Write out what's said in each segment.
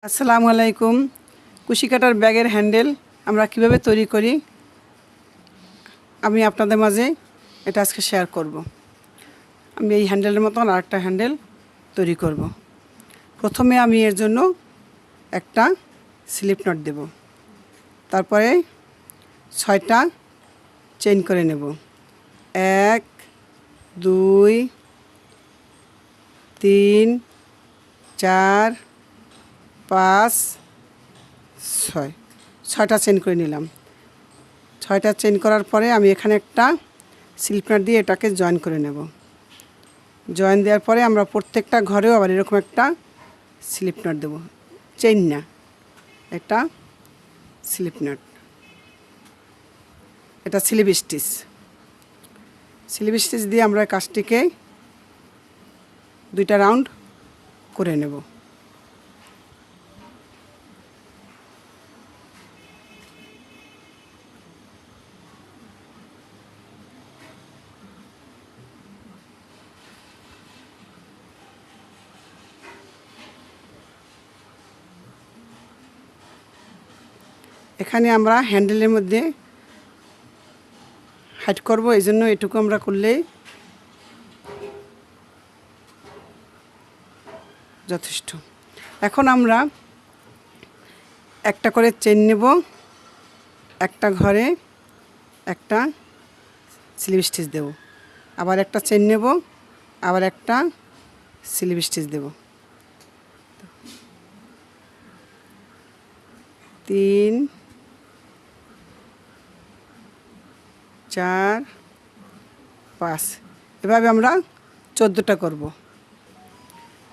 আসসালামু আলাইকুম। কুশি কাটার ব্যাগের হ্যান্ডেল আমরা কিভাবে তৈরি করি আমি আপনাদের মাঝে এটা আজকে শেয়ার করব। আমি এই হ্যান্ডেলের মতন আরেকটা হ্যান্ডেল তৈরি করব। প্রথমে আমি এর জন্য একটা স্লিপ নট দেব, তারপরে 6টা চেইন করে নেব। 1 2 3 4 5 6 6টা চেইন করে নিলাম। 6টা চেইন করার পরে আমি এখানে একটা স্লিপ নট দিয়ে এটাকে জয়েন করে নেব। জয়েন দেওয়ার পরে আমরা প্রত্যেকটা ঘরেও আবার এরকম একটা স্লিপ নট দেব, চেইন না, একটা স্লিপ নট, এটা স্লিপ স্টিচ। স্লিপ স্টিচ দিয়ে আমরা কাজটিকে 2টা রাউন্ড করে নেব। এখানে আমরা হ্যান্ডেলের মধ্যে হাইট করব, এই জন্য এটুকু আমরা করলেই যথেষ্ট। এখন আমরা একটা করে চেইন নেব, একটা ঘরে একটা স্লিপ স্টিচ দেব, আবার একটা চেইন নেব, আবার একটা স্লিপ স্টিচ দেব। 3 4 5 এভাবে আমরা 14টা করব।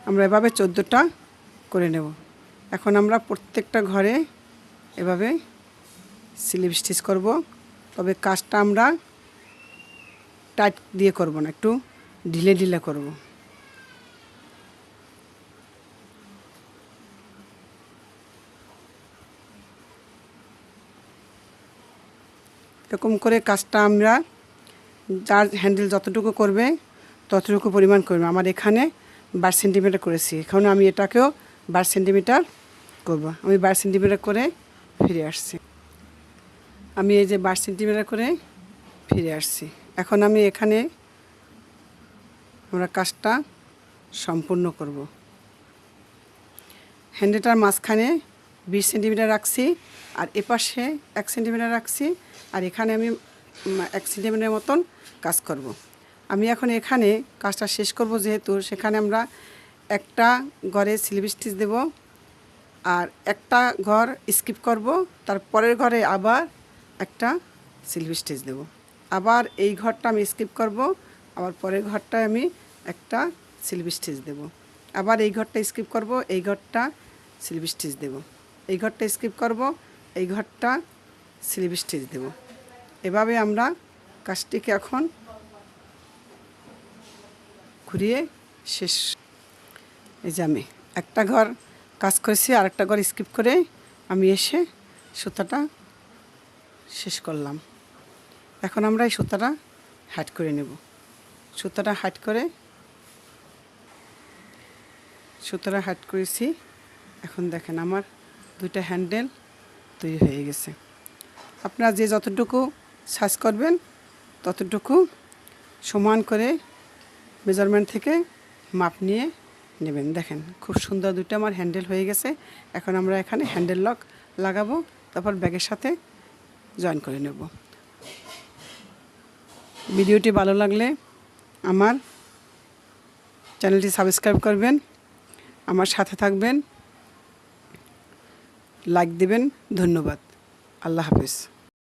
আমরা এভাবে 14টা করে নেব। এখন আমরা প্রত্যেকটা ঘরে এভাবে স্লিপ স্টিচ করব, তবে কাজটা আমরা টাইট দিয়ে করব না, একটু ঢিলে ঢিলে করব। এরকম করে কাজটা আমরা যার হ্যান্ডেল যতটুকু করবে ততটুকু পরিমাণ করবে। আমার এখানে 12 সেন্টিমিটার করেছি, এখন আমি এটাকেও 12 সেন্টিমিটার করব। আমি 12 সেন্টিমিটার করে ফিরে আসছি। আমি এই যে 12 সেন্টিমিটার করে ফিরে আসছি। এখন আমি এখানে আমরা কাজটা সম্পূর্ণ করব। হ্যান্ডেলটার মাঝখানে 20 সেন্টিমিটার রাখছি, আর এপাশে 1 সেন্টিমিটার রাখছি, আর এখানে আমি 1 সেন্টিমিটার মতন কাজ করব। আমি এখন এখানে কাজটা শেষ করব, যেহেতু সেখানে আমরা একটা ঘরে স্লিপ স্টিচ দেব, আর একটা ঘর স্কিপ করব, তারপরের ঘরে আবার একটা স্লিপ স্টিচ দেব, আবার এই ঘরটা আমি স্কিপ করব, আবার পরের ঘরটায় আমি একটা স্লিপ স্টিচ দেব, আবার এই ঘরটা স্কিপ করব, এই ঘরটা স্লিপ স্টিচ দেব, এই ঘরটা স্কিপ করব, এই ঘরটা স্লিপ স্টিচ দেব। এভাবে আমরা কাজটিকে এখন ঘুরিয়ে শেষ। এই যে আমি একটা ঘর কাজ করেছি, আর একটা ঘর স্কিপ করে আমি এসে সুতাটা শেষ করলাম। এখন আমরা এই সুতাটা হাইট করে নেব। সুতাটা হাইট করেছি। এখন দেখেন আমার 2টা হ্যান্ডেল তৈরি হয়ে গেছে। আপনারা যে যতটুকু সাইজ করবেন ততটুকু সমান করে মেজারমেন্ট থেকে মাপ নিয়ে নেবেন। দেখেন খুব সুন্দর 2টা আমার হ্যান্ডেল হয়ে গেছে। এখন আমরা এখানে হ্যান্ডেল লক লাগাবো, তারপর ব্যাগের সাথে জয়েন করে নেব। ভিডিওটি ভালো লাগলে আমার চ্যানেলটি সাবস্ক্রাইব করবেন, আমার সাথে থাকবেন, লাইক দিবেন। ধন্যবাদ। আল্লাহ হাফেজ।